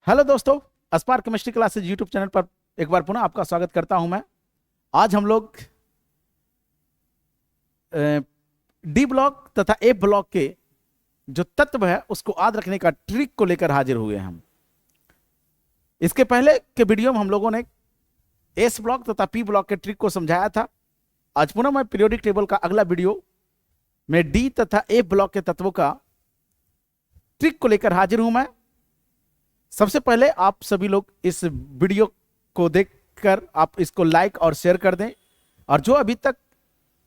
Hello दोस्तों, अस्पार्क chemistry classes YouTube channel पर एक बार पुनः आपका स्वागत करता हूं मैं। आज हम लोग डी ब्लॉक तथा ए ब्लॉक के जो तत्व है उसको याद रखने का ट्रिक को लेकर हाजिर हुए हैं हम। इसके पहले के वीडियो में हम लोगों ने एस ब्लॉक तथा पी ब्लॉक के ट्रिक को समझाया था। आज पुनः मैं पीरियोडिक टेबल का अगला वीडियो में डी तथा ए ब्लॉक के तत्वों का ट्रिक को लेकर हाजिर हूं मैं। सबसे पहले आप सभी लोग इस वीडियो को देखकर आप इसको लाइक और शेयर कर दें, और जो अभी तक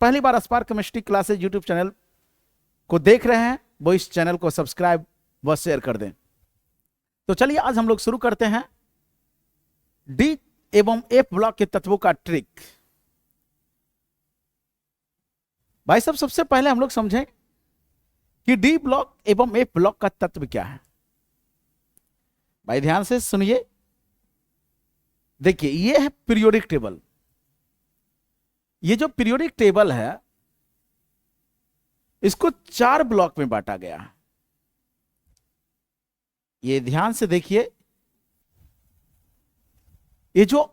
पहली बार अस्पार्क केमिस्ट्री क्लासेज यूट्यूब चैनल को देख रहे हैं वो इस चैनल को सब्सक्राइब व शेयर कर दें। तो चलिए आज हम लोग शुरू करते हैं डी एवं एफ ब्लॉक के तत्वों का ट्रिक। भाई साहब, सबसे पहले हम लोग समझें कि डी ब्लॉक एवं एफ ब्लॉक का तत्व क्या है। भाई ध्यान से सुनिए, देखिए ये है पीरियोडिक टेबल। ये जो पीरियोडिक टेबल है इसको 4 ब्लॉक में बांटा गया है। ये ध्यान से देखिए, ये जो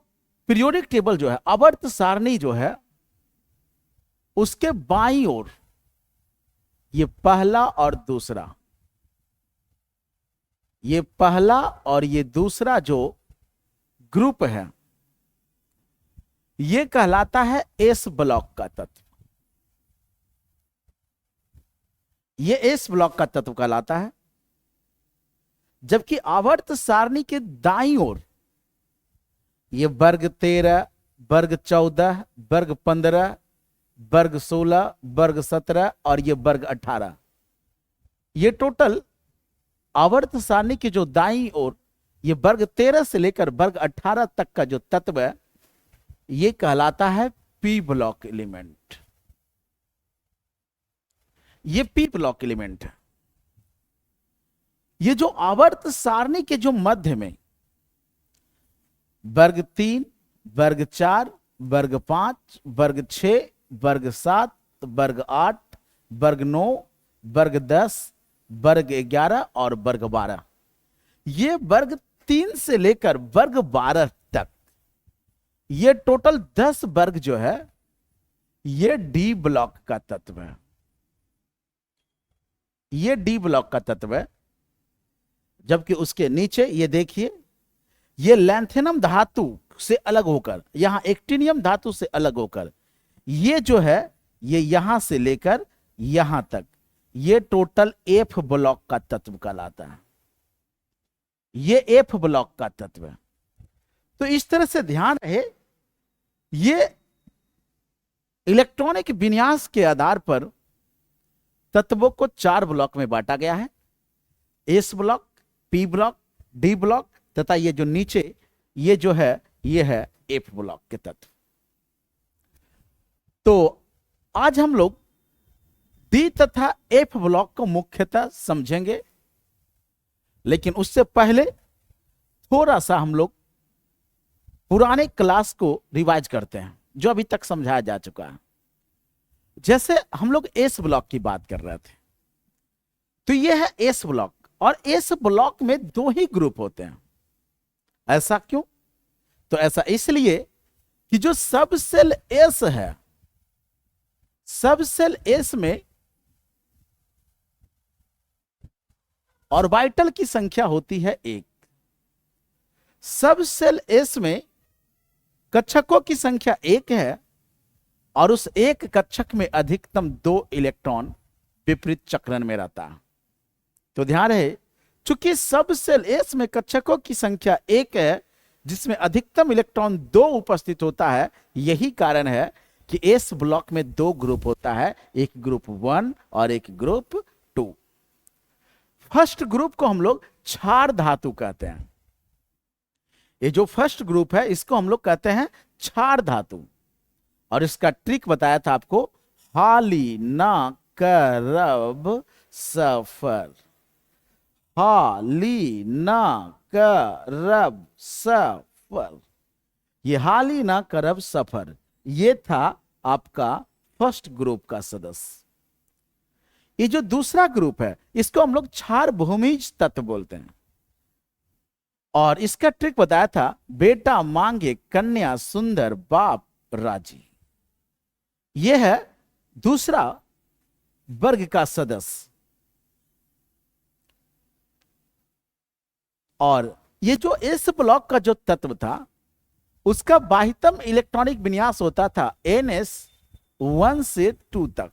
पीरियोडिक टेबल जो है, आवर्त सारणी जो है, उसके बाईं ओर ये पहला और दूसरा, ये पहला और ये दूसरा जो ग्रुप है ये कहलाता है एस ब्लॉक का तत्व। ये एस ब्लॉक का तत्व कहलाता है। जबकि आवर्त सारणी के दाईं ओर ये वर्ग 13, वर्ग 14, वर्ग 15, वर्ग 16, वर्ग 17 और ये वर्ग 18, ये टोटल आवर्त सारणी की जो दाईं ओर ये वर्ग 13 से लेकर वर्ग 18 तक का जो तत्व है ये कहलाता है पी ब्लॉक एलिमेंट। ये पी ब्लॉक एलिमेंट है। ये जो आवर्त सारणी के जो मध्य में वर्ग 3, वर्ग 4, वर्ग 5, वर्ग 6, वर्ग 7, वर्ग 8, वर्ग 9, वर्ग 10, वर्ग 11 और वर्ग 12, ये वर्ग 3 से लेकर वर्ग 12 तक ये टोटल 10 वर्ग जो है ये डी ब्लॉक का तत्व है। ये डी ब्लॉक का तत्व है। जबकि उसके नीचे ये देखिए, ये लैंथेनम धातु से अलग होकर, यहां एक्टिनियम धातु से अलग होकर ये जो है ये यहां से लेकर यहां तक ये टोटल एफ ब्लॉक का तत्व कहलाता है। ये एफ ब्लॉक का तत्व है। तो इस तरह से ध्यान रहे, ये इलेक्ट्रॉनिक विन्यास के आधार पर तत्वों को 4 ब्लॉक में बांटा गया है। S block, P block, D block तथा ये जो नीचे ये जो है ये है एफ ब्लॉक के तत्व। तो आज हम लोग डी तथा एफ ब्लॉक को मुख्यतः समझेंगे, लेकिन उससे पहले थोड़ा सा हम लोग पुराने क्लास को रिवाइज करते हैं जो अभी तक समझाया जा चुका है। जैसे हम लोग एस ब्लॉक की बात कर रहे थे, तो यह है एस ब्लॉक, और एस ब्लॉक में 2 ही ग्रुप होते हैं। ऐसा क्यों? तो ऐसा इसलिए कि जो सब सेल एस है, सब सेल एस में ऑर्बिटल की संख्या होती है 1। सब सेल एस में कक्षकों की संख्या 1 है, और उस एक कक्षक में अधिकतम 2 इलेक्ट्रॉन विपरीत चक्रण में रहता है। तो ध्यान रहे, चूंकि सब सेल एस में कक्षकों की संख्या 1 है जिसमें अधिकतम इलेक्ट्रॉन 2 उपस्थित होता है, यही कारण है कि एस ब्लॉक में 2 ग्रुप होता है, एक ग्रुप 1 और एक ग्रुप 2। फर्स्ट ग्रुप को हम लोग क्षार धातु कहते हैं। ये जो फर्स्ट ग्रुप है इसको हम लोग कहते हैं क्षार धातु, और इसका ट्रिक बताया था आपको, हाली ना करब सफर। हाली ना करब सफर, ये हाली ना करब सफर, ये था आपका फर्स्ट ग्रुप का सदस्य। ये जो दूसरा ग्रुप है इसको हम लोग क्षार भूमिज तत्व बोलते हैं। और इसका ट्रिक बताया था, बेटा मांगे कन्या सुंदर बाप राजी। यह है दूसरा वर्ग का सदस्य। और ये जो एस ब्लॉक का जो तत्व था उसका बाह्यतम इलेक्ट्रॉनिक विन्यास होता था NS1 से 2 तक।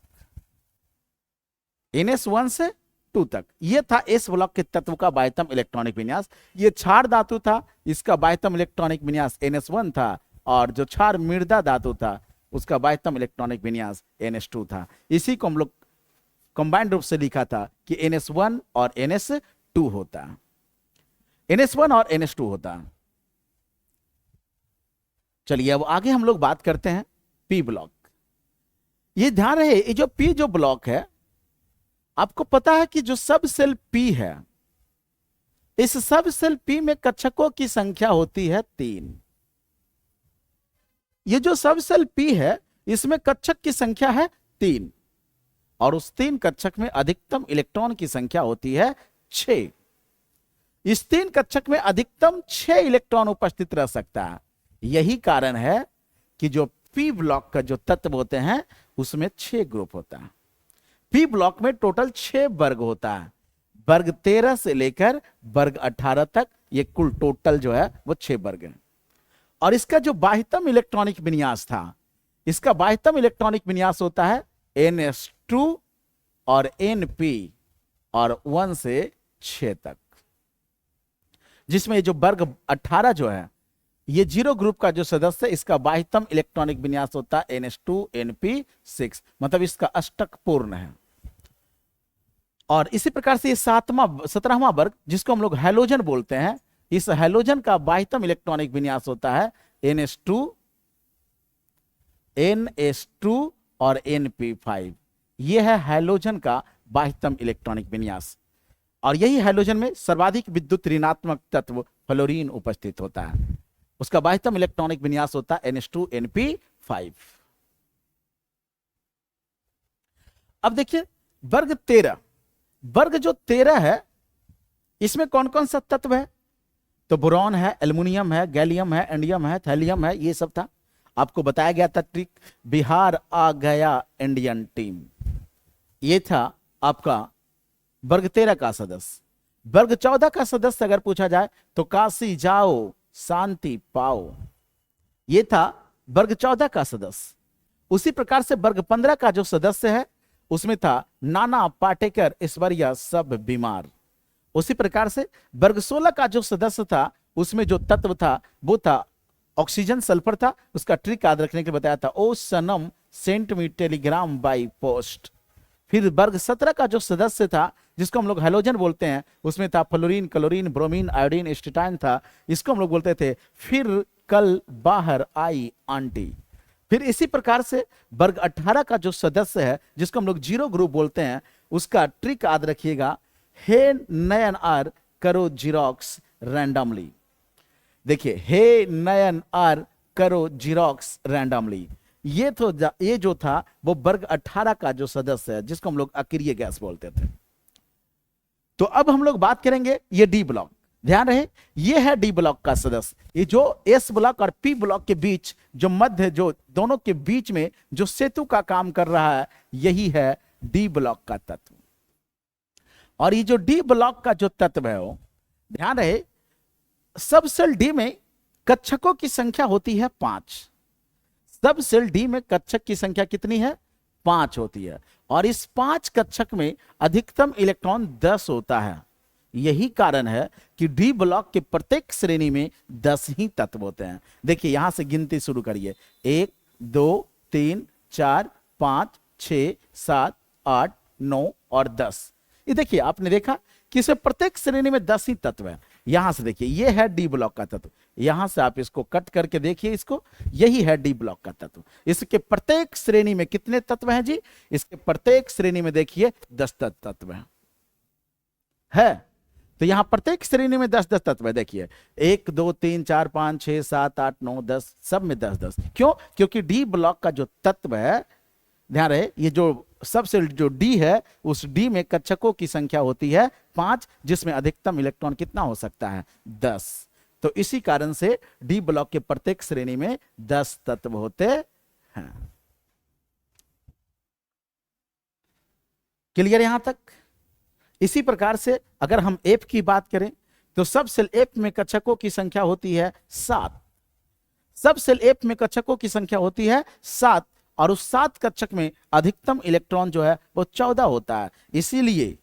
NS1 से 2 तक ये था एस ब्लॉक के तत्व का बाह्यतम इलेक्ट्रॉनिक विन्यास। ये क्षार धातु था, इसका बाह्यतम इलेक्ट्रॉनिक विन्यास NS1 था, और जो क्षार मृदा धातु था उसका बाह्यतम इलेक्ट्रॉनिक विन्यास NS2 था। इसी को हम लोग कंबाइंड रूप से लिखा था कि NS1 और NS2 होता है, NS1 और NS2 होता है। चलिए अब आगे हम लोग बात करते हैं पी ब्लॉक। ये ध्यान रहे, ये जो पी जो ब्लॉक है, आपको पता है कि जो सब सेल पी है, इस सब सेल पी में कक्षकों की संख्या होती है 3। ये जो सब सेल पी है इसमें कक्षक की संख्या है 3, और उस 3 कक्षक में अधिकतम इलेक्ट्रॉन की संख्या होती है 6। इस 3 कक्षक में अधिकतम 6 इलेक्ट्रॉन उपस्थित रह सकता है। यही कारण है कि जो पी ब्लॉक का जो तत्व होते हैं उसमें 6 ग्रुप होता है। पी ब्लॉक में टोटल 6 वर्ग होता है, वर्ग 13 से लेकर वर्ग 18 तक, ये कुल टोटल जो है वो 6 वर्ग है। और इसका जो बाह्यतम इलेक्ट्रॉनिक विन्यास था, इसका बाह्यतम इलेक्ट्रॉनिक विन्यास होता है NS2 और NP और 1 से 6 तक, जिसमें जो वर्ग 18 जो है ये 0 ग्रुप का जो सदस्य है, इसका बाह्यतम इलेक्ट्रॉनिक विन्यास होता है NS2 NP6, मतलब इसका अष्टक पूर्ण है। और इसी प्रकार से ये 17वां वर्ग जिसको हम लोग हैलोजन बोलते हैं, इस हैलोजन का बाह्यतम इलेक्ट्रॉनिक विन्यास होता है NS2 और NP5। यह है हैलोजन का बाह्यतम इलेक्ट्रॉनिक विन्यास। और यही हैलोजन में सर्वाधिक विद्युत ऋणात्मक तत्व फ्लोरीन उपस्थित होता है, उसका बाह्यतम इलेक्ट्रॉनिक विन्यास होता है NH2 NP5। अब देखिए वर्ग 13, वर्ग जो 13 है इसमें कौन कौन सा तत्व है? तो बोरॉन है, एल्युमिनियम है, गैलियम है, इंडियम है, थैलियम है, ये सब था। आपको बताया गया था ट्रिक, बिहार आ गया इंडियन टीम, ये था आपका वर्ग 13 का सदस्य। वर्ग 14 का सदस्य अगर पूछा जाए तो काशी जाओ शांति पाओ, ये था वर्ग 14 का सदस्य। उसी प्रकार से वर्ग 15 का जो सदस्य है उसमें था नाना पाटेकर ऐश्वर्या सब बीमार। उसी प्रकार से वर्ग 16 का जो सदस्य था उसमें जो तत्व था वो था ऑक्सीजन सल्फर था, उसका ट्रिक याद रखने के लिए बताया था, ओ सनम sent me telegram by post. फिर वर्ग 17 का जो सदस्य था जिसको हम लोग हैलोजन बोलते हैं, उसमें था fluorine, chlorine, bromine, iodine, astatine था, इसको हम लोग बोलते थे फिर कल बाहर आई आंटी। फिर इसी प्रकार से वर्ग 18 का जो सदस्य है जिसको हम लोग 0 ग्रुप बोलते हैं, उसका ट्रिक याद रखिएगा, हे नयन आर करो जीरोक्स रैंडमली। देखिए हे नयन आर करो जीरोक्स रैंडमली, ये जो था वो वर्ग 18 का जो सदस्य है जिसको हम लोग अक्रिय गैस बोलते थे। तो अब हम लोग बात करेंगे ये डी ब्लॉक। ध्यान रहे ये है डी ब्लॉक का सदस्य। ये जो एस ब्लॉक और पी ब्लॉक के बीच जो मध्य, जो दोनों के बीच में जो सेतु का काम कर रहा है, यही है डी ब्लॉक का तत्व। और ये जो डी ब्लॉक का जो तत्व है वो ध्यान रहे, सब सेल डी में कक्षकों की संख्या होती है 5। सब सेल डी में कक्षक की संख्या कितनी है? 5 होती है। और इस 5 कक्षक में अधिकतम इलेक्ट्रॉन 10 होता है। यही कारण है कि डी ब्लॉक के प्रत्येक श्रेणी में 10 ही तत्व होते हैं। देखिए यहां से गिनती शुरू करिए, 1 2 3 4 5 6 7 8 9 और 10। ये देखिए आपने देखा कि इसमें प्रत्येक श्रेणी में 10 ही तत्व है। यहां से देखिए ये है डी ब्लॉक का तत्व, यहां से आप इसको कट करके देखिए इसको, यही है डी ब्लॉक का तत्व। इसके प्रत्येक श्रेणी में कितने तत्व हैं जी? इसके प्रत्येक श्रेणी में देखिए 10 तत्व है। तो यहां प्रत्येक श्रेणी में 10-10 तत्व है। देखिए 1 2 3 4 5 6 7 8 9 10, सब में 10-10। क्यों? क्योंकि डी ब्लॉक का जो तत्व है, ध्यान रहे, ये जो सबसे जो डी है उस डी में कक्षकों की संख्या होती है 5, जिसमें अधिकतम इलेक्ट्रॉन कितना हो सकता है? 10। तो इसी कारण से डी ब्लॉक के प्रत्येक श्रेणी में 10 तत्व होते हैं। क्लियर यहां तक? इसी प्रकार से अगर हम एफ की बात करें तो सब सेल एफ में कक्षकों की संख्या होती है 7। सब सेल एफ में कक्षकों की संख्या होती है 7 और उस 7 कक्षक में अधिकतम इलेक्ट्रॉन जो है वो 14 होता है। इसीलिए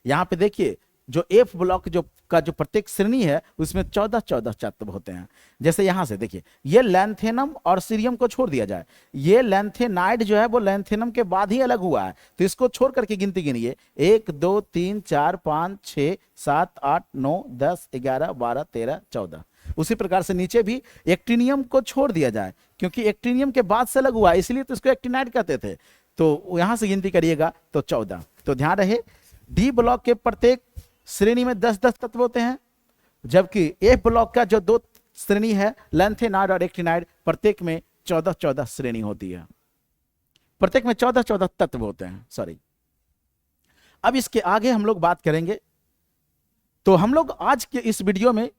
यहां पे देखिए जो एफ ब्लॉक जो प्रत्येक श्रेणी है उसमें 14 तत्व होते हैं। जैसे यहां से देखिए ये लैंथेनम और सीरियम को छोड़ दिया जाए, ये लैंथेनाइड जो है वो लैंथेनम के बाद ही अलग हुआ है, तो इसको छोड़ करके गिनती गिनिए 1 2 3 4 5 6 7 8 9 10 11 12 13 14। उसी प्रकार से नीचे भी एक्टिनियम को छोड़ दिया जाए क्योंकि एक्टिनियम के बाद से अलग हुआ है, इसलिए तो इसको एक्टिनाइड कहते थे। तो यहां से गिनती करिएगा तो 14। तो ध्यान रहे डी ब्लॉक के प्रत्येक श्रेणी में 10-10 तत्व होते हैं, जबकि एफ ब्लॉक का जो 2 श्रेणी है लैंथेनाइड और एक्टिनाइड प्रत्येक में 14-14 श्रेणी होती है, प्रत्येक में 14-14 तत्व होते हैं। सॉरी, अब इसके आगे हम लोग बात करेंगे। तो हम लोग आज के इस वीडियो में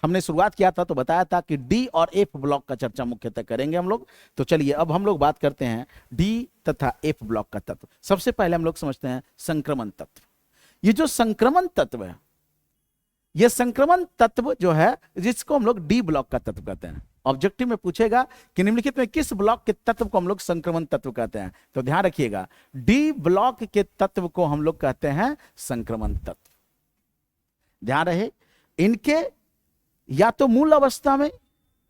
हमने शुरुआत किया था तो बताया था कि डी और एफ ब्लॉक का चर्चा मुख्यतः करेंगे हम लोग। तो चलिए अब हम लोग बात करते हैं डी तथा एफ ब्लॉक का तत्व। सबसे पहले हम लोग समझते हैं संक्रमण तत्व। ये जो संक्रमण तत्व है, ये संक्रमण तत्व जो है जिसको हम लोग डी ब्लॉक का तत्व कहते हैं। ऑब्जेक्टिव में पूछेगा कि निम्नलिखित में किस ब्लॉक के तत्व को हम लोग संक्रमण तत्व कहते हैं, तो ध्यान रखिएगा डी ब्लॉक के तत्व को हम लोग कहते हैं संक्रमण तत्व। ध्यान रहे इनके या तो मूल अवस्था में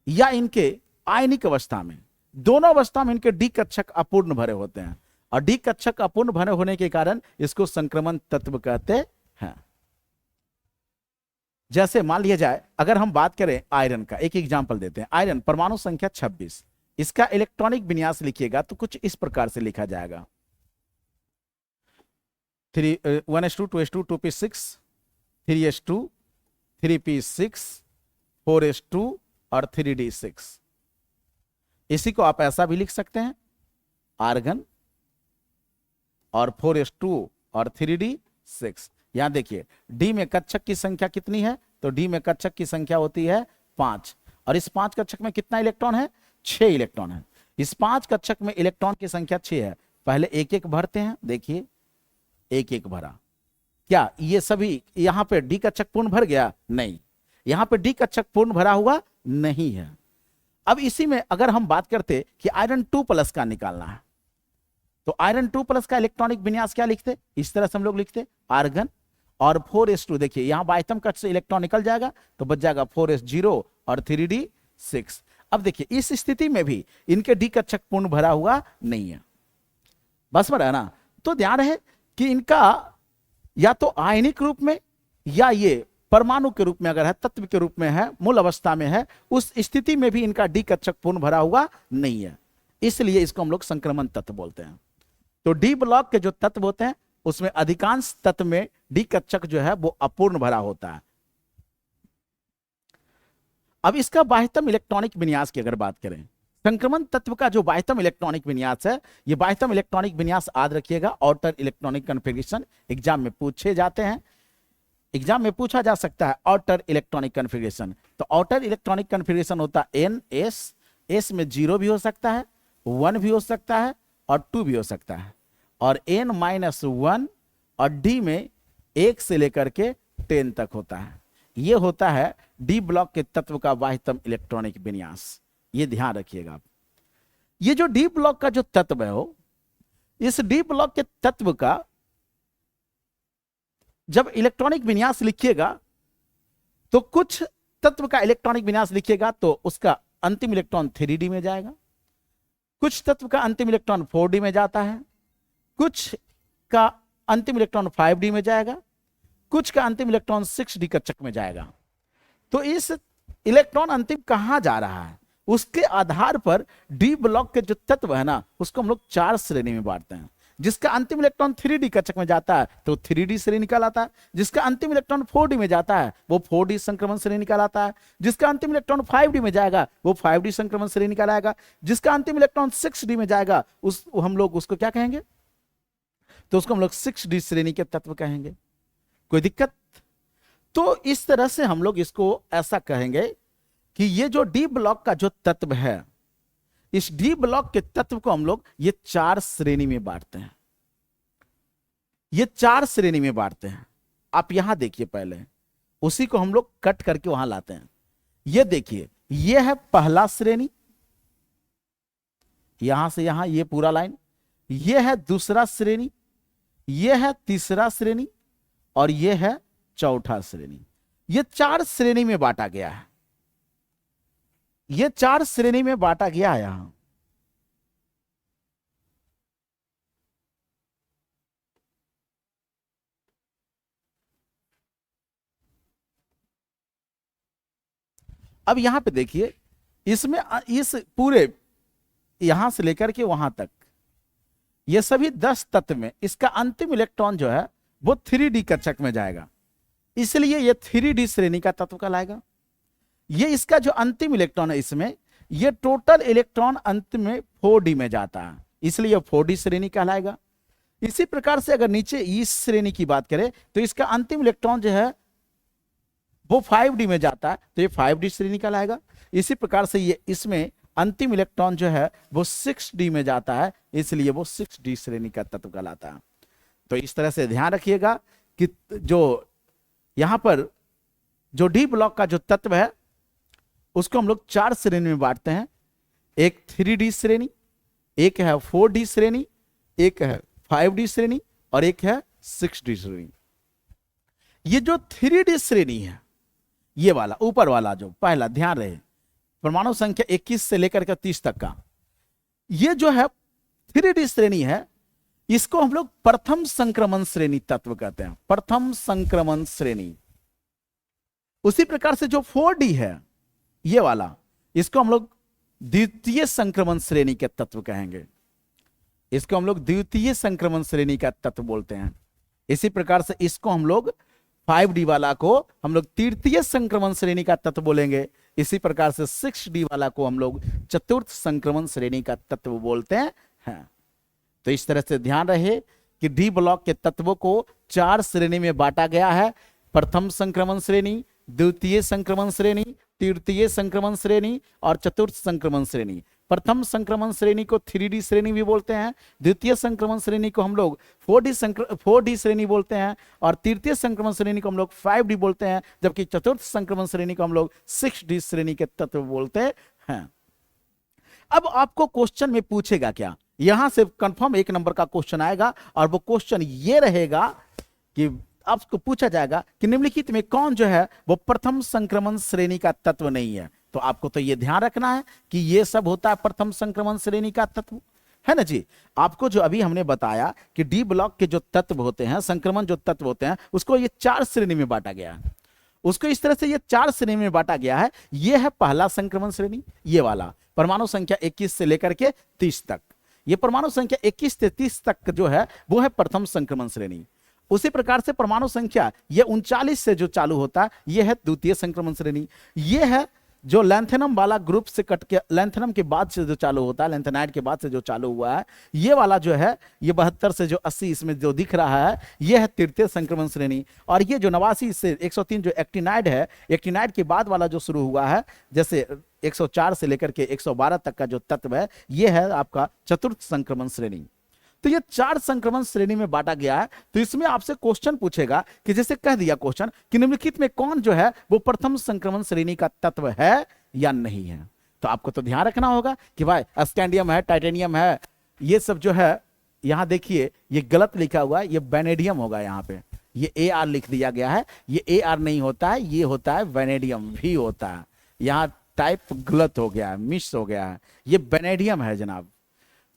या इनके आयनिक अवस्था में, दोनों अवस्था में इनके डी कक्षक अपूर्ण भरे होते हैं और डी कक्षक अपूर्ण भरे होने के कारण इसको संक्रमण तत्व कहते हैं। जैसे मान लिया जाए अगर हम बात करें आयरन का, एक एग्जांपल देते हैं। आयरन परमाणु संख्या 26, इसका इलेक्ट्रॉनिक विन्यास लिखिएगा तो कुछ इस प्रकार से लिखा जाएगा 1s2 2s2 2p6 3s2 3p6 4s2 और 3d6। इसी को आप ऐसा भी लिख सकते हैं आर्गन और 4s2 और 3d6। यहां देखिए डी में कक्षक की संख्या कितनी है, तो डी में कक्षक की संख्या होती है 5 और इस 5 कक्षक में कितना इलेक्ट्रॉन है, 6 इलेक्ट्रॉन है। इस 5 कक्षक में इलेक्ट्रॉन की संख्या 6 है। पहले एक एक भरते हैं, देखिए एक एक भरा। क्या ये सभी यहां पे डी कक्षक पूर्ण भर गया? नहीं, यहां पे डी कक्षक पूर्ण भरा हुआ नहीं है। अब इसी में अगर हम बात करते कि आयरन 2+ का निकालना है तो आयरन 2+ का इलेक्ट्रॉनिक विन्यास क्या लिखते, इस तरह से हम लोग लिखते आर्गन और 4s2। देखिए यहां बाह्यतम कक्ष से इलेक्ट्रॉन निकल जाएगा तो बच जाएगा 4s0 और 3d6। अब देखिए इस स्थिति में भी इनके डी कक्षक पूर्ण भरा हुआ नहीं है, बस भरा है ना। तो ध्यान रहे कि इनका या तो आयनिक रूप में या ये परमाणु के रूप में अगर है, तत्व के रूप में है, मूल अवस्था में है, उस स्थिति में भी इनका डी कक्षक पूर्ण भरा हुआ नहीं है, इसलिए इसको हम लोग संक्रमण तत्व बोलते हैं। तो डी ब्लॉक के जो तत्व होते हैं उसमें अधिकांश तत्व में डी कक्षक जो है वो अपूर्ण भरा होता है। अब इसका बाह्यतम इलेक्ट्रॉनिक विन्यास की अगर बात करें, संक्रमण तत्व का जो बाह्यतम इलेक्ट्रॉनिक विन्यास है, ये बाह्यतम इलेक्ट्रॉनिक विन्यास याद रखिएगा आउटर इलेक्ट्रॉनिक कॉन्फ़िगरेशन एग्जाम में पूछे जाते हैं, एग्जाम में पूछा जा सकता है आउटर इलेक्ट्रॉनिक कॉन्फ़िगरेशन। तो आउटर इलेक्ट्रॉनिक कॉन्फ़िगरेशन होता है NS, S में 0 भी हो सकता है, 1 भी हो सकता है और 2 भी हो सकता है, और N-1 और D में 1 से लेकर के 10 तक होता है। ये होता है डी ब्लॉक के तत्व का बाह्यतम इलेक्ट्रॉनिक विन्यास, ये ध्यान रखिएगा आप। ये जो डी ब्लॉक का जो तत्व है हो, इस डी ब्लॉक के तत्व का जब इलेक्ट्रॉनिक विन्यास लिखिएगा तो कुछ तत्व का इलेक्ट्रॉनिक विन्यास लिखिएगा तो उसका अंतिम इलेक्ट्रॉन 3d में जाएगा, कुछ तत्व का अंतिम इलेक्ट्रॉन 4d में जाता है, कुछ का अंतिम इलेक्ट्रॉन 5d में जाएगा, कुछ का अंतिम इलेक्ट्रॉन 6d कक्षक में जाएगा। तो इस इलेक्ट्रॉन अंतिम कहां जा रहा है उसके आधार पर डी ब्लॉक के जो तत्व है ना उसको हम लोग 4 श्रेणी में बांटते हैं। जिसका अंतिम इलेक्ट्रॉन 3d कक्षक में जाता है तो 3d श्रेणी निकाल आता है, जिसका अंतिम इलेक्ट्रॉन 4d में जाता है वो 4d संक्रमण श्रेणी निकाल आता है, जिसका अंतिम इलेक्ट्रॉन 5d में जाएगा वो 5d संक्रमण श्रेणी निकाल आएगा, जिसका अंतिम इलेक्ट्रॉन 6d में जाएगा हम लोग उसको क्या कहेंगे, तो उसको हम लोग 6d श्रेणी के तत्व कहेंगे। कोई दिक्कत? तो इस तरह से हम लोग इसको ऐसा कहेंगे कि ये जो डी ब्लॉक का जो तत्व है, इस डी ब्लॉक के तत्व को हम लोग ये 4 श्रेणी में बांटते हैं। ये 4 श्रेणी में बांटते हैं। आप यहां देखिए, पहले उसी को हम लोग कट करके वहां लाते हैं। ये देखिए, ये है पहला श्रेणी, यहां से यहां ये पूरा लाइन। ये है दूसरा श्रेणी, ये है तीसरा श्रेणी, और ये है चौथा श्रेणी। ये 4 श्रेणी में बांटा गया है। ये 4 श्रेणी में बांटा गया है यहां। अब यहां पे देखिए, इसमें इस पूरे यहां से लेकर के वहां तक ये सभी 10 तत्व में इसका अंतिम इलेक्ट्रॉन जो है वो 3D कक्षक में जाएगा, इसलिए ये 3D श्रेणी का तत्व कहलाएगा। ये इसका जो अंतिम इलेक्ट्रॉन है, इसमें ये टोटल इलेक्ट्रॉन अंत में 4D में जाता है, इसलिए ये 4D श्रेणी कहलाएगा। इसी प्रकार से अगर नीचे इस श्रेणी की बात करें तो इसका अंतिम इलेक्ट्रॉन जो है वो 5D में जाता है, तो ये 5D श्रेणी कहलाएगा। इसी प्रकार से ये इसमें अंतिम इलेक्ट्रॉन जो है वो 6D में जाता है, इसलिए वो 6D श्रेणी का तत्व कहलाता है। तो इस तरह से ध्यान रखिएगा कि जो यहां पर जो डी ब्लॉक का जो तत्व है उसको हम लोग 4 श्रेणी में बांटते हैं। एक 3D श्रेणी, एक है 4D श्रेणी, एक है 5D श्रेणी, और एक है 6D श्रेणी। ये जो 3D श्रेणी है, ये वाला ऊपर वाला जो पहला, ध्यान रहे, परमाणु संख्या 21 से लेकर के 30 तक का, ये जो है 3D श्रेणी है, इसको हम लोग प्रथम संक्रमण श्रेणी तत्व कहते हैं, प्रथम संक्रमण श्रेणी। उसी प्रकार से जो 4D है ये वाला, इसको हम लोग द्वितीय संक्रमण श्रेणी के तत्व कहेंगे, इसको हम लोग द्वितीय संक्रमण श्रेणी का तत्व बोलते हैं। इसी प्रकार से इसको हम लोग 5D वाला को हम लोग तृतीय संक्रमण श्रेणी का तत्व बोलेंगे। इसी प्रकार से 6D वाला को हम लोग चतुर्थ संक्रमण श्रेणी का तत्व बोलते हैं। तो इस तरह से ध्यान रहे कि डी ब्लॉक के तत्वों को 4 श्रेणी में बांटा गया है, प्रथम संक्रमण श्रेणी, द्वितीय संक्रमण श्रेणी, तृतीय संक्रमण श्रेणी और चतुर्थ संक्रमण श्रेणी। प्रथम संक्रमण श्रेणी को 3D श्रेणी भी बोलते हैं, द्वितीय संक्रमण श्रेणी को हम लोग 4D श्रेणी बोलते हैं, और तृतीय संक्रमण श्रेणी को हम लोग 5D बोलते हैं, जबकि चतुर्थ संक्रमण श्रेणी को हम लोग 6D श्रेणी के तत्व बोलते हैं। अब आपको क्वेश्चन में पूछेगा क्या, यहां से कंफर्म 1 नंबर का क्वेश्चन आएगा, और वो क्वेश्चन ये रहेगा कि आपको पूछा जाएगा कि निम्नलिखित में कौन जो है वो प्रथम संक्रमण श्रेणी का तत्व नहीं है। तो आपको तो ये ध्यान रखना है कि ये सब होता है प्रथम संक्रमण श्रेणी का तत्व, है ना जी। आपको जो अभी हमने बताया कि डी ब्लॉक के जो तत्व होते हैं, संक्रमण जो तत्व होते हैं, उसको ये 4 श्रेणी में बांटा गया है। उसको इस तरह से ये 4 श्रेणी में बांटा गया है। ये है पहला संक्रमण श्रेणी, ये वाला परमाणु संख्या 21 से लेकर के 30 तक। ये परमाणु संख्या 21 से 30 तक जो है वो है प्रथम संक्रमण श्रेणी। उसी प्रकार से परमाणु संख्या ये 39 से जो चालू होता है, ये है द्वितीय संक्रमण श्रेणी। ये है जो लैंथेनम वाला ग्रुप से कट के लैंथेनम के बाद से जो चालू होता है, लैंथेनाइड के बाद से जो चालू हुआ है, ये वाला जो है ये 72 से जो 80 इसमें जो दिख रहा है, ये है तृतीय संक्रमण श्रेणी। और ये जो 89 से 103 जो एक्टिनाइड है, एक्टिनाइड के बाद वाला जो शुरू हुआ है, जैसे 104 से लेकर के 112 तक का जो तत्व है, ये है आपका चतुर्थ संक्रमण श्रेणी। तो ये 4 संक्रमण श्रेणी में बांटा गया है। तो इसमें आपसे क्वेश्चन पूछेगा कि जैसे कह दिया क्वेश्चन कि निम्नलिखित में कौन जो है वो प्रथम संक्रमण श्रेणी का तत्व है या नहीं है। तो आपको तो ध्यान रखना होगा कि भाई स्कैंडियम है, टाइटेनियम है, ये सब जो है, यहां देखिए ये गलत लिखा हुआ है, ये वेनेडियम होगा, यहाँ पे ये AR लिख दिया गया है, ये AR नहीं होता है, ये होता है वेनेडियम भी होता है। यहाँ टाइप गलत हो गया है, मिस हो गया है, ये वेनेडियम है जनाब।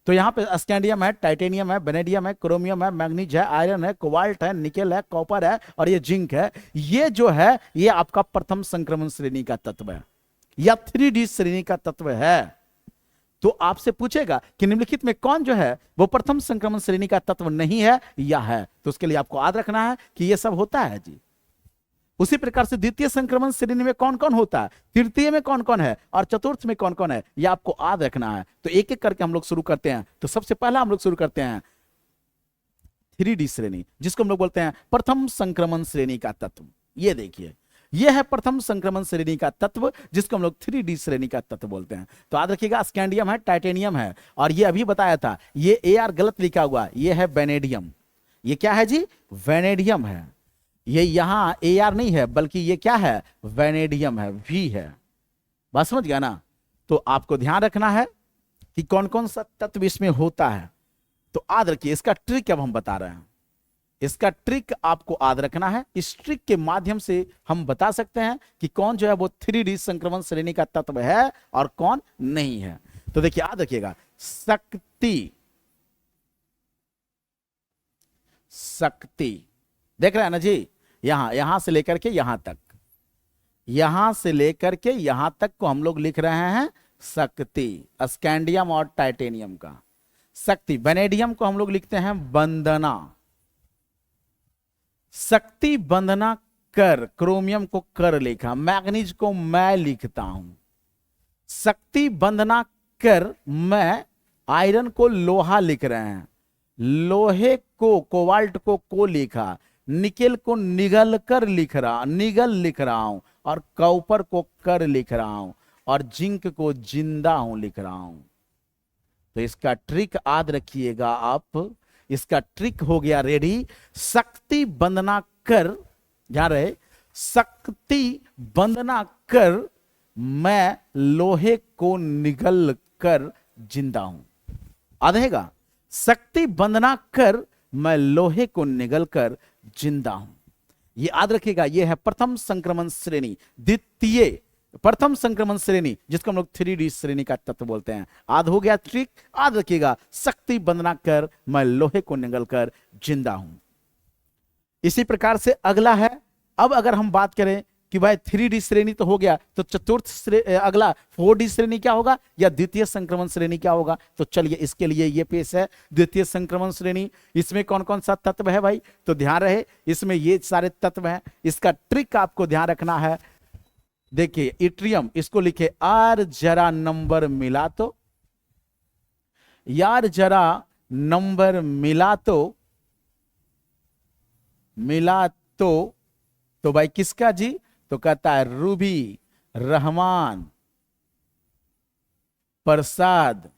तो यहाँ पे स्कैंडियम है, टाइटेनियम है, वेनेडियम है, क्रोमियम है, मैग्नीज है, आयरन है, कोबाल्ट है, निकेल है, कॉपर है और ये जिंक है। ये जो है ये आपका प्रथम संक्रमण श्रेणी का तत्व है या 3D श्रेणी का तत्व है। तो आपसे पूछेगा कि निम्नलिखित में कौन जो है वो प्रथम संक्रमण श्रेणी का तत्व नहीं है या है। तो उसके लिए आपको याद रखना है कि ये सब होता है जी। उसी प्रकार से द्वितीय संक्रमण श्रेणी में कौन कौन होता है, तृतीय में कौन कौन है और चतुर्थ में कौन कौन है, यह आपको याद रखना है। तो एक एक करके हम लोग शुरू करते हैं। तो सबसे पहला हम लोग शुरू करते हैं 3D श्रेणी, जिसको हम लोग बोलते हैं प्रथम संक्रमण श्रेणी का तत्व। ये देखिए यह है प्रथम संक्रमण श्रेणी का तत्व, जिसको हम लोग 3D श्रेणी का तत्व बोलते हैं। तो याद रखिएगा, स्कैंडियम है, टाइटेनियम है, और ये अभी बताया था, ये AR गलत लिखा हुआ, ये है वेनेडियम। ये क्या है जी? वेनेडियम है। ये यहां AR नहीं है, बल्कि ये क्या है? वेनेडियम है, V है। बात समझ गया ना? तो आपको ध्यान रखना है कि कौन कौन सा तत्व इसमें होता है। तो याद रखिए, इसका ट्रिक अब हम बता रहे हैं। इसका ट्रिक आपको याद रखना है। इस ट्रिक के माध्यम से हम बता सकते हैं कि कौन जो है वो 3D संक्रमण श्रेणी का तत्व है और कौन नहीं है। तो देखिए, याद रखिएगा, शक्ति, शक्ति देख रहे हैं ना जी? यहां से लेकर के यहां तक, यहां से लेकर के यहां तक को हम लोग लिख रहे हैं शक्ति, स्कैंडियम और टाइटेनियम का शक्ति। वेनेडियम को हम लोग लिखते हैं वंदना, शक्ति वंदना कर, क्रोमियम को कर लिखा, मैग्नीज को मैं लिखता हूं। शक्ति वंदना कर, मैं आयरन को लोहा लिख रहे हैं, लोहे को, कोबाल्ट को लिखा, निकेल को निगल कर लिख रहा, निगल लिख रहा हूं, और कॉपर को कर लिख रहा हूं, और जिंक को जिंदा हूं लिख रहा हूं। तो इसका ट्रिक याद रखिएगा आप। इसका ट्रिक हो गया रेडी। शक्ति वंदना कर, ध्यान रहे, शक्ति वंदना कर, मैं लोहे को निगल कर जिंदा हूं। याद रहेगा, शक्ति वंदना कर, मैं लोहे को निगल कर जिंदा हूं। ये याद रखिएगा, ये है प्रथम संक्रमण श्रेणी। द्वितीय प्रथम संक्रमण श्रेणी, जिसको हम लोग 3D श्रेणी का तत्व बोलते हैं। याद हो गया ट्रिक? याद रखिएगा, शक्ति वंदना कर, मैं लोहे को निगल कर जिंदा हूं। इसी प्रकार से अगला है, अब अगर हम बात करें कि भाई 3D श्रेणी तो हो गया, तो चतुर्थ अगला 4D श्रेणी क्या होगा, या द्वितीय संक्रमण श्रेणी क्या होगा? तो चलिए, इसके लिए ये पेश है द्वितीय संक्रमण श्रेणी। इसमें कौन कौन सा तत्व है भाई? तो ध्यान रहे, इसमें ये सारे तत्व हैं। इसका ट्रिक आपको ध्यान रखना है। देखिए, इट्रियम, इसको लिखे आर, जरा नंबर मिला तो, यार जरा नंबर मिला तो, मिला तो भाई किसका जी? तो कहता है रूबी रहमान प्रसाद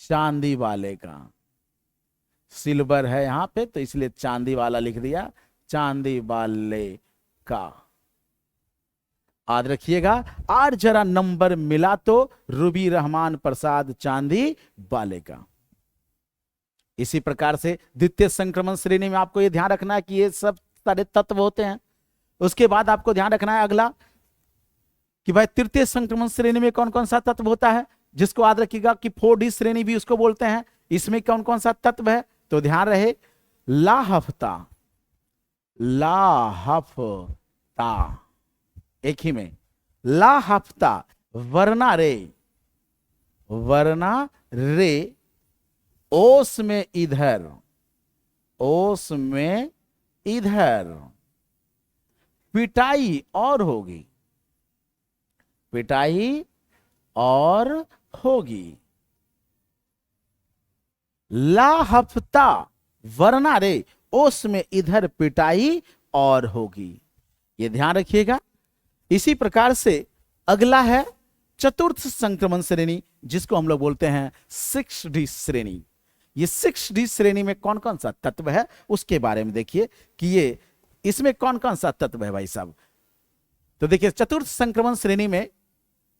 चांदी वाले का। सिल्वर है यहां पे, तो इसलिए चांदी वाला लिख दिया, चांदी वाले का। याद रखिएगा, और जरा नंबर मिला तो रूबी रहमान प्रसाद चांदी वाले का। इसी प्रकार से द्वितीय संक्रमण श्रेणी में आपको यह ध्यान रखना है कि ये सब सारे तत्व होते हैं। उसके बाद आपको ध्यान रखना है अगला कि भाई तृतीय संक्रमण श्रेणी में कौन कौन सा तत्व होता है, जिसको याद रखिएगा कि 4D श्रेणी भी उसको बोलते हैं। इसमें कौन कौन सा तत्व है? तो ध्यान रहे, लाहफ्ता, लाहफ्ता एक ही में, लाहफ्ता, वरना रे, वरना रे, ओस में इधर, ओस में इधर, पिटाई और होगी, पिटाई और होगी, लाहफ्ता, वरना रे, ओस में इधर पिटाई और होगी। ये ध्यान रखिएगा। इसी प्रकार से अगला है चतुर्थ संक्रमण श्रेणी, जिसको हम लोग बोलते हैं 6D श्रेणी। ये 6D श्रेणी में कौन कौन सा तत्व है उसके बारे में देखिए कि ये इसमें कौन कौन सा तत्व है भाई साहब। तो देखिए, चतुर्थ संक्रमण श्रेणी में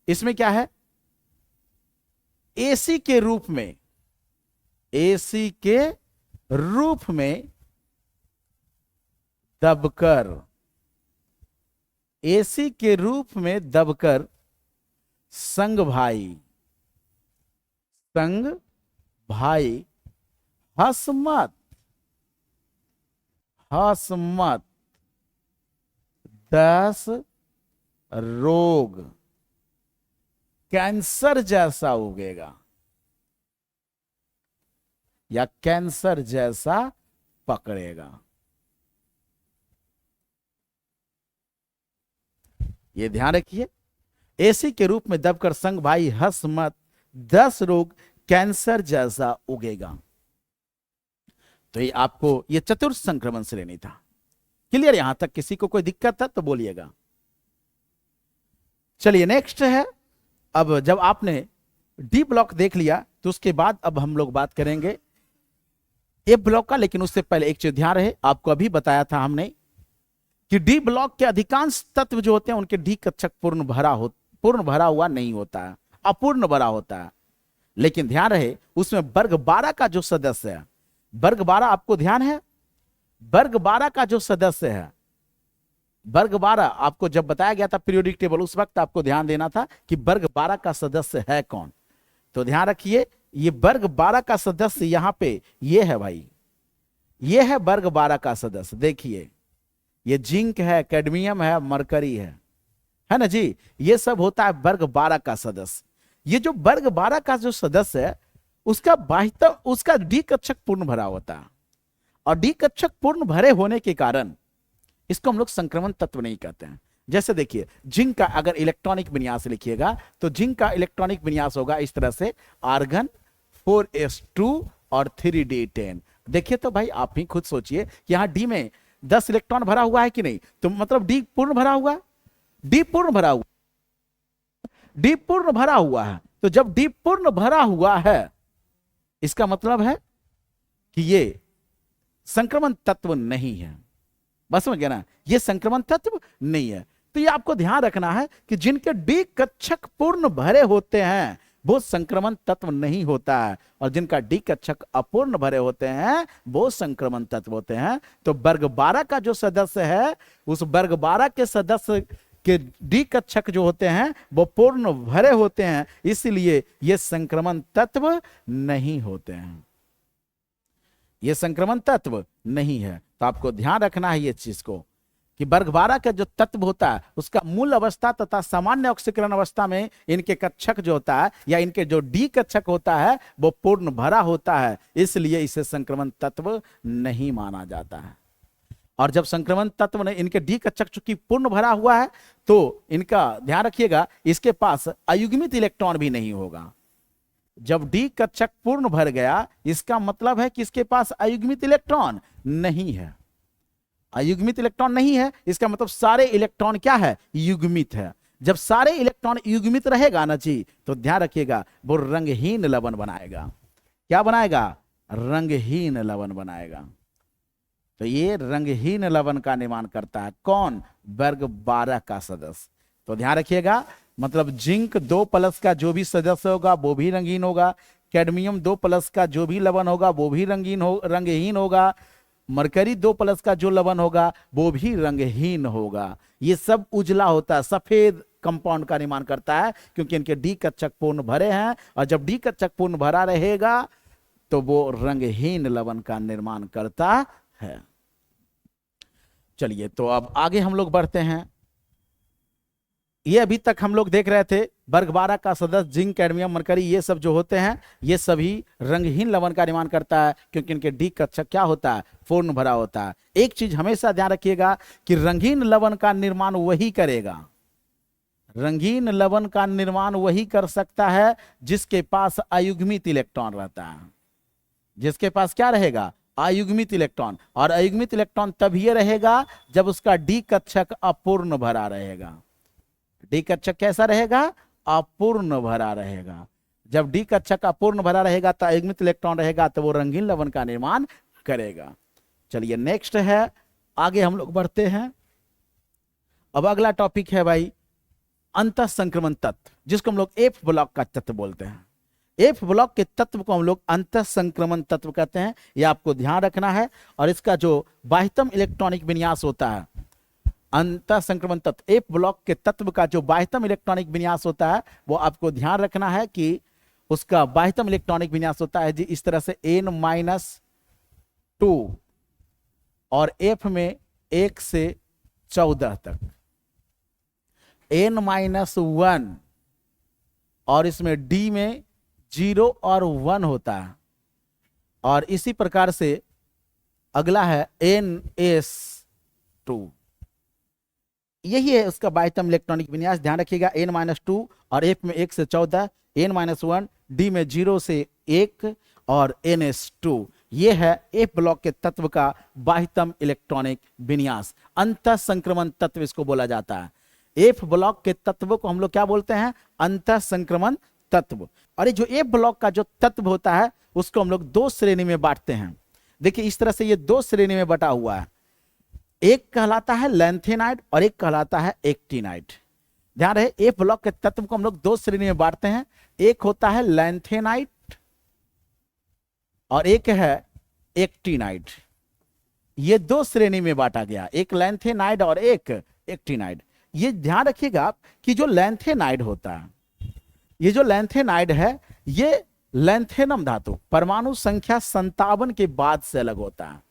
इसमें क्या है? एसी के रूप में, एसी के रूप में दबकर, एसी के रूप में दबकर संग भाई, संग भाई, हसमत, हसमत, 10 रोग, कैंसर जैसा उगेगा या कैंसर जैसा पकड़ेगा। ये ध्यान रखिए, एसी के रूप में दबकर संग भाई हसमत 10 रोग कैंसर जैसा उगेगा। तो ये आपको, ये चतुर्थ संक्रमण श्रेणी था। क्लियर? यहां तक किसी को कोई दिक्कत है तो बोलिएगा। चलिए नेक्स्ट है, अब जब आपने डी ब्लॉक देख लिया तो उसके बाद अब हम लोग बात करेंगे एफ ब्लॉक का। लेकिन उससे पहले एक चीज ध्यान रहे, आपको अभी बताया था हमने कि डी ब्लॉक के अधिकांश तत्व जो होते हैं उनके डी कक्षक पूर्ण भरा हुआ नहीं होता है, अपूर्ण भरा होता है। लेकिन ध्यान रहे उसमें वर्ग 12 का जो सदस्य है, वर्ग 12 आपको ध्यान है, वर्ग 12 का जो सदस्य है, वर्ग 12 आपको जब बताया गया था पीरियोडिक टेबल, उस वक्त आपको ध्यान देना था कि वर्ग 12 का सदस्य है कौन। तो ध्यान रखिए ये वर्ग 12 का सदस्य यहां पे ये है भाई, ये है वर्ग 12 का सदस्य। देखिए ये जिंक है, कैडमियम है, मरकरी है ना जी, ये सब होता है वर्ग 12 का सदस्य। ये जो वर्ग 12 का जो सदस्य है उसका बाह्यतम, उसका डी कक्षक पूर्ण भरा होता है, और डी कक्षक पूर्ण भरे होने के कारण इसको हम लोग संक्रमण तत्व नहीं कहते हैं। जैसे देखिए जिंक का अगर इलेक्ट्रॉनिक विन्यास लिखिएगा तो जिंक का इलेक्ट्रॉनिक विन्यास होगा इस तरह से, आर्गन 4s2 और 3d10। देखिए तो भाई आप ही खुद सोचिए कि यहां डी में 10 इलेक्ट्रॉन भरा हुआ है कि नहीं, तो मतलब डी पूर्ण भरा हुआ, डी पूर्ण भरा हुआ, डी पूर्ण भरा हुआ है। तो जब डी पूर्ण भरा हुआ है इसका मतलब है कि ये संक्रमण तत्व नहीं है। बस समझ गया ना, ये संक्रमण तत्व नहीं है। तो ये आपको ध्यान रखना है कि जिनके डी कक्षक पूर्ण भरे होते हैं वो संक्रमण तत्व नहीं होता है, और जिनका डी कक्षक अपूर्ण भरे होते हैं वो संक्रमण तत्व होते हैं। तो वर्ग 12 का जो सदस्य है उस वर्ग 12 के सदस्य के डी कक्षक जो होते हैं वो पूर्ण भरे होते हैं, इसलिए ये संक्रमण तत्व नहीं होते हैं, ये संक्रमण तत्व नहीं है। तो आपको ध्यान रखना है ये चीज को कि वर्ग 12 का जो तत्व होता है उसका मूल अवस्था तथा सामान्य ऑक्सीकरण अवस्था में इनके कक्षक जो होता है या इनके जो डी कक्षक होता है वो पूर्ण भरा होता है, इसलिए इसे संक्रमण तत्व नहीं माना जाता है। और जब संक्रमण तत्व ने इनके डी कक्षक चूंकि पूर्ण भरा हुआ है तो इनका ध्यान रखिएगा इसके पास अयुग्मित इलेक्ट्रॉन भी नहीं होगा। जब डी कक्षक पूर्ण भर गया इसका मतलब है कि इसके पास अयुग्मित इलेक्ट्रॉन नहीं है, अयुग्मित इलेक्ट्रॉन नहीं है, इसका मतलब सारे इलेक्ट्रॉन क्या है, युग्मित है। जब सारे इलेक्ट्रॉन युग्मित रहेगा ना जी तो ध्यान रखिएगा वो रंगहीन लवण बनाएगा। क्या बनाएगा, रंगहीन लवण बनाएगा। तो ये रंगहीन लवण का निर्माण करता है कौन, वर्ग 12 का सदस्य। तो ध्यान रखिएगा मतलब जिंक 2+ का जो भी सदस्य होगा वो भी रंगीन होगा, कैडमियम 2+ का जो भी लवण होगा वो भी रंगहीन होगा, मरकरी 2+ का जो लवण होगा वो भी रंगहीन होगा। ये सब उजला होता है, सफेद कंपाउंड का निर्माण करता है क्योंकि इनके डी कक्षक पूर्ण भरे हैं, और जब डी कक्षक पूर्ण भरा रहेगा तो वो रंगहीन लवण का निर्माण करता है। चलिए तो अब आगे हम लोग बढ़ते हैं। ये अभी तक हम लोग देख रहे थे वर्ग 12 का सदस्य जिंक, कैडमियम, मरकरी ये सब जो होते हैं ये सभी रंगहीन लवण का निर्माण करता है क्योंकि इनके डी कक्षक क्या होता है, पूर्ण भरा होता है। एक चीज हमेशा ध्यान रखिएगा कि रंगीन लवण का निर्माण वही करेगा, रंगीन लवण का निर्माण वही कर सकता है जिसके पास अयुग्मित इलेक्ट्रॉन रहता है, जिसके पास क्या रहेगा, अयुग्मित इलेक्ट्रॉन। और अयुग्मित इलेक्ट्रॉन तभी रहेगा जब उसका डी कक्षक अपूर्ण भरा रहेगा। डी कक्षक कैसा रहेगा, अपूर्ण भरा रहेगा। जब डी कक्षक अपूर्ण भरा रहेगा तो अयुग्मित इलेक्ट्रॉन रहेगा तो वो रंगीन लवण का निर्माण करेगा। चलिए नेक्स्ट है, आगे हम लोग बढ़ते हैं। अब अगला टॉपिक है भाई अंतः संक्रमण तत्व, जिसको हम लोग एफ ब्लॉक का तत्व बोलते हैं। एफ ब्लॉक के तत्व को हम लोग अंतः संक्रमण तत्व कहते हैं, यह आपको ध्यान रखना है। और इसका जो बाह्यतम इलेक्ट्रॉनिक विन्यास होता है, अंतः संक्रमण तत्व एफ ब्लॉक के तत्व का जो बाह्यतम इलेक्ट्रॉनिक विन्यास होता है वो आपको ध्यान रखना है कि उसका बाह्यतम इलेक्ट्रॉनिक विन्यास होता है जी इस तरह से n-2 और एफ में 1 से 14 तक, n-1 और इसमें डी में 0 और 1 होता है। और इसी प्रकार से अगला है ns2, यही है उसका बाह्यतम इलेक्ट्रॉनिक विन्यास। ध्यान रखिएगा n-2 और एफ में 1 से 14, n-1 डी में 0 से 1 और ns2 ये है एफ ब्लॉक के तत्व का बाह्यतम इलेक्ट्रॉनिक विन्यास, अंतः संक्रमण तत्व इसको बोला जाता है। एफ ब्लॉक के तत्व को हम लोग क्या बोलते हैं? अंतः संक्रमण तत्व। और ये जो एफ ब्लॉक का जो तत्व होता है उसको हम लोग दो श्रेणी में बांटते हैं। देखिए इस तरह से ये दो श्रेणी में बटा हुआ है, एक कहलाता है लैंथेनाइड और एक कहलाता है एक्टिनाइड। ध्यान रहे, एफ ब्लॉक के तत्व को हम लोग दो श्रेणी में बांटते हैं, एक होता है लैंथेनाइड और एक है एक्टिनाइड। ये दो श्रेणी में बांटा गया, एक लैंथेनाइड और एक एक्टिनाइड। ये ध्यान रखिएगा आप कि जो लैंथेनाइड होता है, ये जो लैंथेनाइड है ये लैंथेनम धातु परमाणु संख्या 57 के बाद से अलग होता है।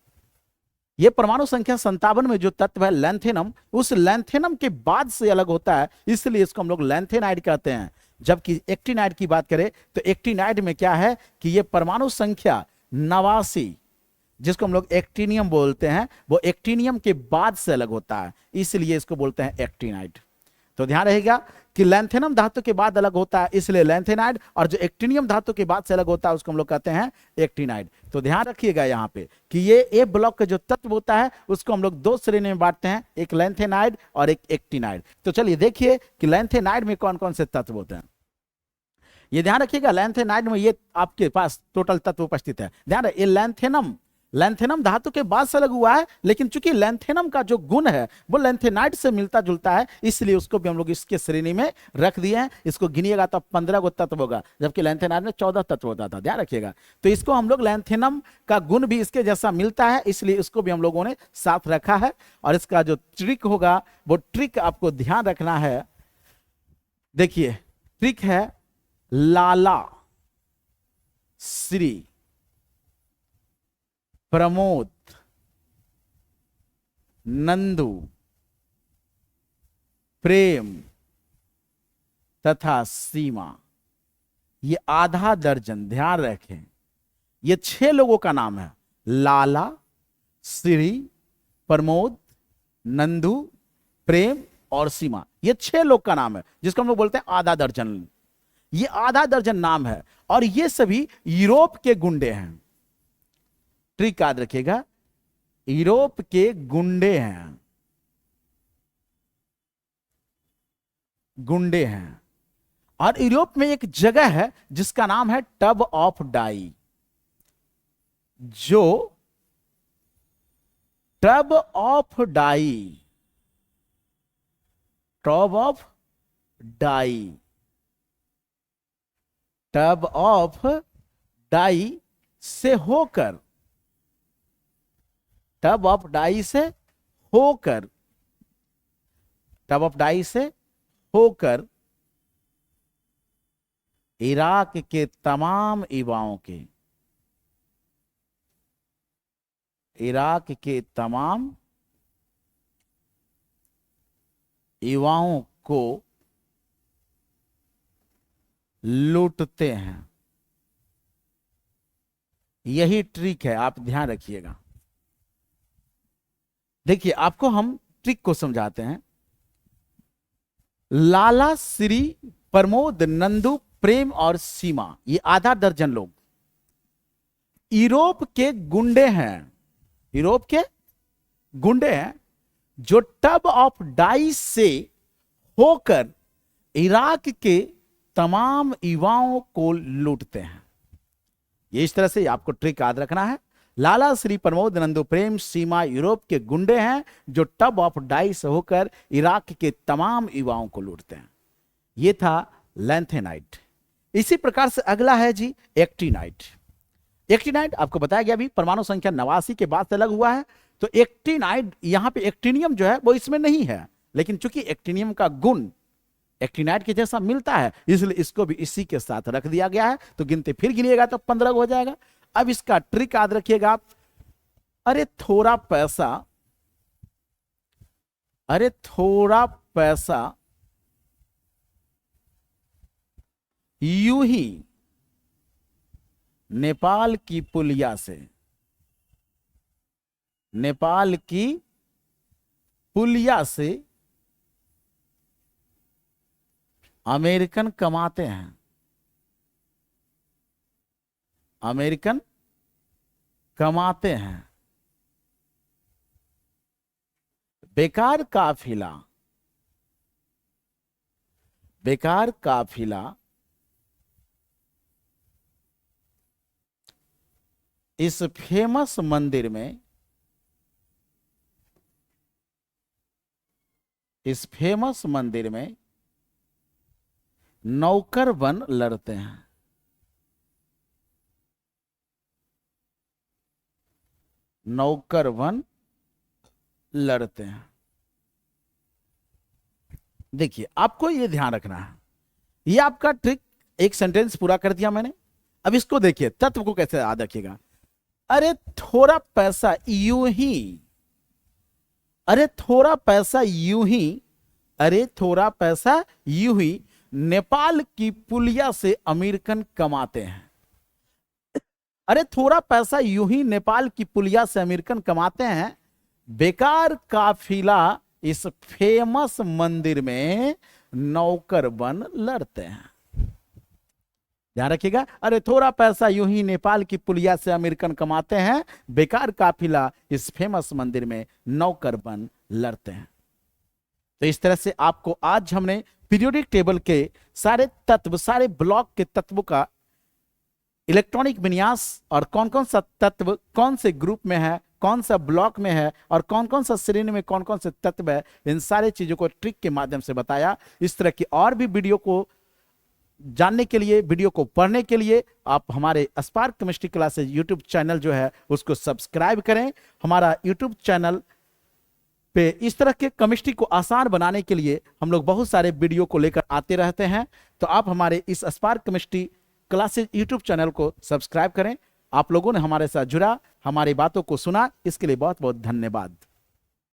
ये परमाणु संख्या 57 में जो तत्व है लैंथेनम, उस लैंथेनम के बाद से अलग होता है, इसलिए इसको हम लोग लैंथेनाइड कहते हैं। जबकि एक्टिनाइड की बात करें तो एक्टिनाइड में क्या है कि ये परमाणु संख्या 89, जिसको हम लोग एक्टिनियम बोलते हैं, वो एक्टिनियम के बाद से अलग होता है, इसलिए इसको बोलते हैं एक्टिनाइड। तो ध्यान रहेगा कि लैंथेनम धातु के बाद अलग होता है इसलिए लैंथेनाइड, और जो एक्टिनियम धातु के बाद से अलग होता है उसको हम लोग कहते हैं एक्टिनाइड। तो ध्यान रखिएगा यहाँ पे कि ये एफ ब्लॉक का जो तत्व होता है उसको हम लोग दो श्रेणी में बांटते हैं, एक लैंथेनाइड और एक एक्टिनाइड। तो चलिए देखिए कि लैंथेनाइड में कौन कौन से तत्व होते हैं। ये ध्यान रखिएगा लैंथेनाइड में ये आपके पास टोटल तत्व उपस्थित है। ध्यान रहे, ये लैंथेनम धातु के बाद से अलग हुआ है, लेकिन चूंकि लैंथेनम का जो गुण है वो लैंथेनाइड से मिलता जुलता है, इसलिए उसको भी हम लोग इसके श्रेणी में रख दिए हैं। इसको गिनिएगा तो 15 गो तत्व होगा, जबकि लैंथेनाइड में 14 तत्व होता था। ध्यान रखिएगा, तो इसको हम लोग लैंथेनम का गुण भी इसके जैसा मिलता है, इसलिए इसको भी हम लोगों ने साथ रखा है। और इसका जो ट्रिक होगा वो ट्रिक आपको ध्यान रखना है। देखिए ट्रिक है लाला, श्री, प्रमोद, नंदू, प्रेम तथा सीमा। ये आधा दर्जन, ध्यान रखें, ये 6 लोगों का नाम है। लाला, श्री, प्रमोद, नंदू, प्रेम और सीमा, ये 6 लोग का नाम है, जिसको हम लोग बोलते हैं आधा दर्जन। ये आधा दर्जन नाम है और ये सभी यूरोप के गुंडे हैं। ट्रिक याद रखिएगा, यूरोप के गुंडे हैं, गुंडे हैं। और यूरोप में एक जगह है जिसका नाम है टब ऑफ डाई, जो tub of dye, tub of dye, tub of dye से होकर, टब ऑफ डाई से होकर, टब ऑफ डाई से होकर इराक के तमाम युवाओं के, इराक के तमाम युवाओं को लूटते हैं। यही ट्रिक है, आप ध्यान रखिएगा। देखिए आपको हम ट्रिक को समझाते हैं। लाला, श्री, प्रमोद, नंदू, प्रेम और सीमा, ये आधा दर्जन लोग यूरोप के गुंडे हैं, यूरोप के गुंडे हैं, जो टब ऑफ डाई से होकर इराक के तमाम युवाओं को लूटते हैं। ये इस तरह से आपको ट्रिक याद रखना है। लाला, श्री, प्रमोद, नंदू, प्रेम, सीमा यूरोप के गुंडे हैं जो टब ऑफ डाई से होकर इराक के तमाम युवाओं को लूटते हैं। ये था लैंथेनाइड। इसी प्रकार से अगला है जी एक्टिनाइड। एक्टिनाइड आपको बताया गया अभी परमाणु संख्या 89 के बाद से अलग हुआ है। तो एक्टिनाइड, यहां पे एक्टिनियम जो है वो इसमें नहीं है, लेकिन चूंकि एक्टिनियम का गुण एक्टिनाइड के जैसा मिलता है इसलिए इसको भी इसी के साथ रख दिया गया है। तो गिनते फिर गिनिएगा तो 15 हो जाएगा। अब इसका ट्रिक याद रखिएगा आप। अरे थोड़ा पैसा, अरे थोड़ा पैसा यूं ही नेपाल की पुलिया से, नेपाल की पुलिया से अमेरिकन कमाते हैं, अमेरिकन कमाते हैं। बेकार काफिला, बेकार काफिला इस फेमस मंदिर में, इस फेमस मंदिर में नौकर बन लड़ते हैं। नौकर बन लड़ते हैं। देखिए, आपको यह ध्यान रखना है, ये आपका ट्रिक, एक सेंटेंस पूरा कर दिया मैंने। अब इसको देखिए, तत्व को कैसे याद रखिएगा। अरे थोड़ा पैसा यूं ही, अरे थोड़ा पैसा यूं ही, अरे थोड़ा पैसा यूं ही नेपाल की पुलिया से अमेरिकन कमाते हैं। अरे थोड़ा पैसा यूं ही नेपाल की पुलिया से अमेरिकन कमाते हैं। बेकार काफिला इस फेमस मंदिर में नौकर बन लड़ते हैं। ध्यान रखिएगा, अरे थोड़ा पैसा यूं ही नेपाल की पुलिया से अमेरिकन कमाते हैं। बेकार काफिला इस फेमस मंदिर में नौकर बन लड़ते हैं। तो इस तरह से आपको आज हमने पीरियोडिक टेबल के सारे तत्व, सारे ब्लॉक के तत्वों का इलेक्ट्रॉनिक विन्यास और कौन कौन सा तत्व कौन से ग्रुप में है, कौन सा ब्लॉक में है और कौन कौन सा श्रेणी में कौन कौन से तत्व है, इन सारे चीजों को ट्रिक के माध्यम से बताया। इस तरह की और भी वीडियो को जानने के लिए, वीडियो को पढ़ने के लिए आप हमारे spark chemistry classes YouTube channel जो है उसको सब्सक्राइब करें। हमारा यूट्यूब चैनल पे इस तरह के केमिस्ट्री को आसान बनाने के लिए हम लोग बहुत सारे वीडियो को लेकर आते रहते हैं। तो आप हमारे इस spark chemistry classes YouTube channel को सब्सक्राइब करें। आप लोगों ने हमारे साथ जुड़ा, हमारी बातों को सुना, इसके लिए बहुत बहुत धन्यवाद।